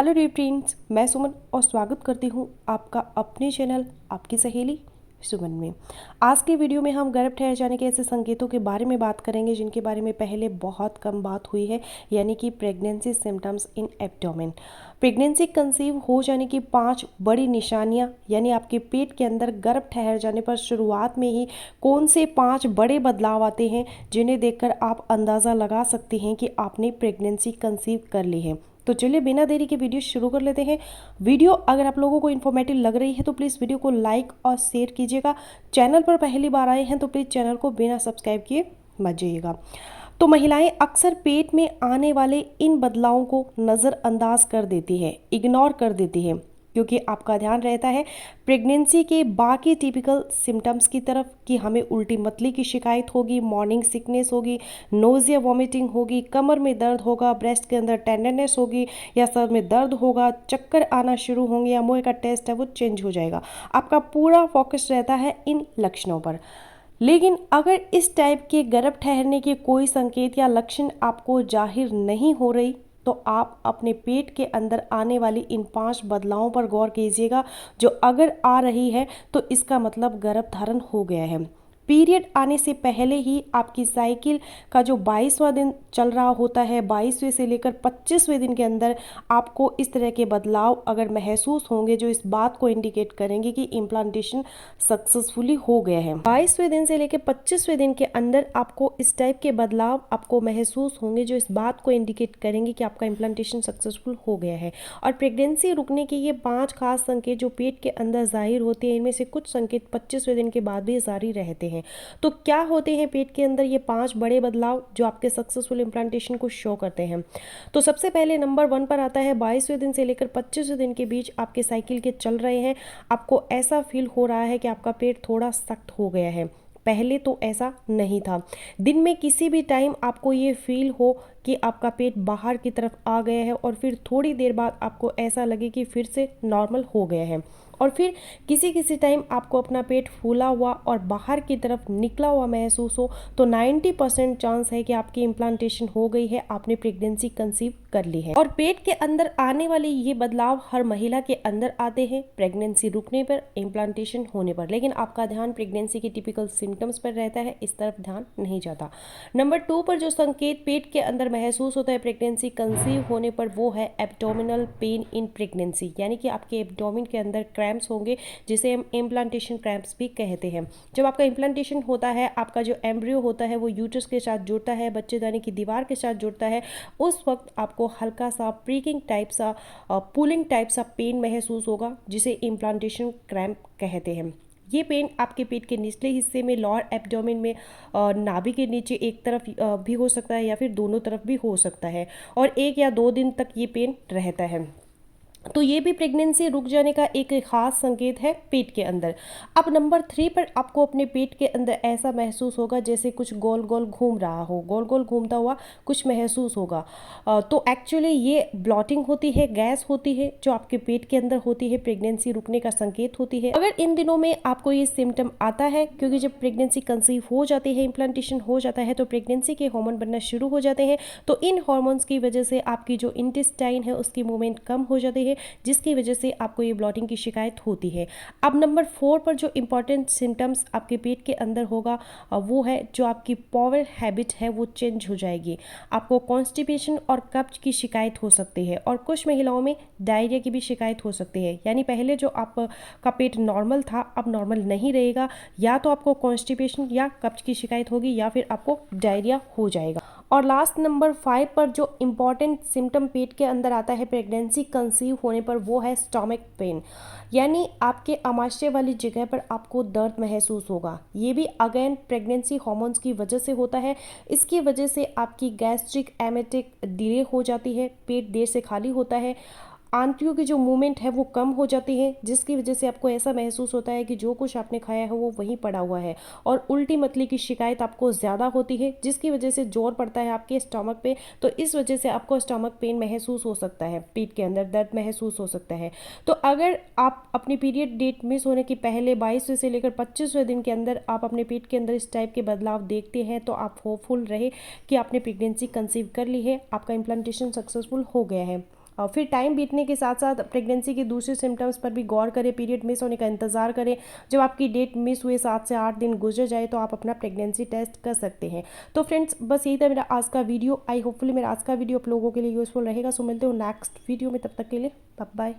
Hello dear friends, मैं सुमन और स्वागत करती हूँ आपका अपने चैनल आपकी सहेली सुमन में। आज के वीडियो में हम गर्भ ठहर जाने के ऐसे संकेतों के बारे में बात करेंगे जिनके बारे में पहले बहुत कम बात हुई है, यानी कि प्रेगनेंसी सिम्टम्स इन एब्डोमेन। प्रेगनेंसी कंसीव हो जाने की 5 बड़ी निशानियां, यानी आपके पेट के अंदर गर्भ ठहर जाने पर शुरुआत में ही कौन से 5 बड़े बदलाव आते हैं जिन्हें देखकर आप अंदाज़ा लगा सकते हैं कि आपने प्रेगनेंसी कंसीव कर ली है। तो चलिए बिना देरी के वीडियो शुरू कर लेते हैं। वीडियो अगर आप लोगों को इन्फॉर्मेटिव लग रही है तो प्लीज़ वीडियो को लाइक और शेयर कीजिएगा। चैनल पर पहली बार आए हैं तो प्लीज़ चैनल को बिना सब्सक्राइब किए मत जाइएगा। तो महिलाएं अक्सर पेट में आने वाले इन बदलावों को नज़रअंदाज कर देती है, इग्नोर कर देती है, क्योंकि आपका ध्यान रहता है प्रेगनेंसी के बाकी टिपिकल सिम्टम्स की तरफ कि हमें उल्टी मतली की शिकायत होगी, मॉर्निंग सिकनेस होगी, नोजिया वॉमिटिंग होगी, कमर में दर्द होगा, ब्रेस्ट के अंदर टेंडरनेस होगी या सर में दर्द होगा, चक्कर आना शुरू होंगे या मुंह का टेस्ट है वो चेंज हो जाएगा। आपका पूरा फोकस रहता है इन लक्षणों पर। लेकिन अगर इस टाइप के गर्भ ठहरने के कोई संकेत या लक्षण आपको जाहिर नहीं हो रही तो आप अपने पेट के अंदर आने वाली इन 5 बदलावों पर गौर कीजिएगा, जो अगर आ रही है तो इसका मतलब गर्भ धारण हो गया है। पीरियड आने से पहले ही आपकी साइकिल का जो 22वां दिन चल रहा होता है, 22वें से लेकर 25वें दिन के अंदर आपको इस तरह के बदलाव अगर महसूस होंगे जो इस बात को इंडिकेट करेंगे कि इम्प्लांटेशन सक्सेसफुली हो गया है। 22वें दिन से लेकर 25वें दिन के अंदर आपको इस टाइप के बदलाव आपको महसूस होंगे जो इस बात को इंडिकेट करेंगे कि आपका इम्प्लांटेशन सक्सेसफुल हो गया है। और प्रेगनेंसी रुकने के ये 5 खास संकेत जो पेट के अंदर जाहिर होते हैं, इनमें से कुछ संकेत 25वें दिन के बाद भी जारी रहते हैं। तो क्या होते हैं पेट के अंदर ये 5 बड़े बदलाव जो आपके सक्सेसफुल इम्प्लांटेशन को शो करते हैं? तो सबसे पहले नंबर 1 पर आता है 22वें दिन से लेकर 25वें दिन के बीच आपके साइकिल के चल रहे हैं, आपको ऐसा फील हो रहा है कि आपका पेट थोड़ा सख्त हो गया है। पहले तो ऐसा नहीं था। दिन में किसी भी टाइम आपको ये फील हो कि आपका पेट बाहर की तरफ आ गया है और फिर थोड़ी देर बाद आपको ऐसा लगे कि फिर से नॉर्मल हो गया है, और फिर किसी किसी टाइम आपको अपना पेट फूला हुआ और बाहर की तरफ निकला हुआ महसूस हो, तो 90% चांस है कि आपकी इम्प्लांटेशन हो गई है, आपने प्रेगनेंसी कंसीव कर ली है। और पेट के अंदर आने वाले ये बदलाव हर महिला के अंदर आते हैं प्रेगनेंसी रुकने पर, इम्प्लांटेशन होने पर, लेकिन आपका ध्यान प्रेगनेंसी के टिपिकल सिम्टम्स पर रहता है, इस तरफ ध्यान नहीं जाता। नंबर 2 पर जो संकेत पेट के अंदर महसूस होता है प्रेगनेंसी कंसीव होने पर, वो है एब्डोमिनल पेन इन प्रेगनेंसी, यानी कि आपके एब्डोमिन के अंदर क्रैम्प्स होंगे, जिसे हम इम्प्लांटेशन क्रैम्प्स भी कहते हैं। जब आपका इम्प्लांटेशन होता है, आपका जो एम्ब्रियो होता है वो यूट्रस के साथ जुड़ता है, बच्चेदानी की दीवार के साथ जुड़ता है, उस वक्त आपको हल्का सा प्रीकिंग टाइप सा, पुलिंग टाइप सा पेन महसूस होगा, जिसे इम्प्लांटेशन क्रैम्प कहते हैं। ये पेन आपके पेट के निचले हिस्से में, लोअर एब्डोमेन में, नाभि के नीचे एक तरफ भी हो सकता है या फिर दोनों तरफ भी हो सकता है, और 1 या 2 दिन तक ये पेन रहता है। तो ये भी प्रेगनेंसी रुक जाने का एक खास संकेत है पेट के अंदर। अब नंबर 3 पर आपको अपने पेट के अंदर ऐसा महसूस होगा जैसे कुछ गोल गोल घूम रहा हो, गोल गोल घूमता हुआ कुछ महसूस होगा। तो एक्चुअली ये ब्लॉटिंग होती है, गैस होती है जो आपके पेट के अंदर होती है, प्रेगनेंसी रुकने का संकेत होती है। अगर इन दिनों में आपको ये सिम्टम आता है, क्योंकि जब प्रेगनेंसी कंसीव हो जाती है, इम्प्लांटेशन हो जाता है, तो प्रेगनेंसी के हार्मोन बनना शुरू हो जाते हैं, तो इन हार्मोन्स की वजह से आपकी जो इंटेस्टाइन है उसकी मूवमेंट कम हो जाती है, जिसकी वजह से आपको ये ब्लॉटिंग की शिकायत होती है। अब नंबर 4 पर जो इंपॉर्टेंट सिम्टम्स आपके पेट के अंदर होगा वो है जो आपकी पावर हैबिट है वो चेंज हो जाएगी। आपको कॉन्स्टिपेशन और कब्ज की शिकायत हो सकती है, और कुछ महिलाओं में डायरिया की भी शिकायत हो सकती है। यानी पहले जो आपका पेट नॉर्मल था अब नॉर्मल नहीं रहेगा, या तो आपको कॉन्स्टिपेशन या कब्ज की शिकायत होगी या फिर आपको डायरिया हो जाएगा। और लास्ट नंबर 5 पर जो इम्पॉर्टेंट सिम्टम पेट के अंदर आता है प्रेगनेंसी कंसीव होने पर, वो है स्टमक पेन, यानी आपके अमाशय वाली जगह पर आपको दर्द महसूस होगा। ये भी अगेन प्रेगनेंसी हार्मोन्स की वजह से होता है। इसकी वजह से आपकी गैस्ट्रिक एमेटिक डिले हो जाती है, पेट देर से खाली होता है, आंतरियों की जो मूवमेंट है वो कम हो जाती है, जिसकी वजह से आपको ऐसा महसूस होता है कि जो कुछ आपने खाया है वो वहीं पड़ा हुआ है, और उल्टी मतली की शिकायत आपको ज़्यादा होती है, जिसकी वजह से जोर पड़ता है आपके स्टमक पे, तो इस वजह से आपको स्टमक पेन महसूस हो सकता है, पेट के अंदर दर्द महसूस हो सकता है। तो अगर आप अपनी पीरियड डेट मिस होने के पहले 22वें से लेकर 25वें दिन के अंदर आप अपने पेट के अंदर इस टाइप के बदलाव देखते हैं, तो आप होपफुल रहे कि आपने प्रेगनेंसी कंसीव कर ली है, आपका इम्प्लांटेशन सक्सेसफुल हो गया है। फिर टाइम बीतने के साथ साथ प्रेगनेंसी के दूसरे सिम्टम्स पर भी गौर करें, पीरियड मिस होने का इंतज़ार करें। जब आपकी डेट मिस हुए 7 से 8 दिन गुजर जाए तो आप अपना प्रेगनेंसी टेस्ट कर सकते हैं। तो फ्रेंड्स बस यही था मेरा आज का वीडियो। आई होपफुली मेरा आज का वीडियो आप लोगों के लिए यूज़फुल रहेगा। सो मिलते हो नेक्स्ट वीडियो में, तब तक के लिए बाय बाय।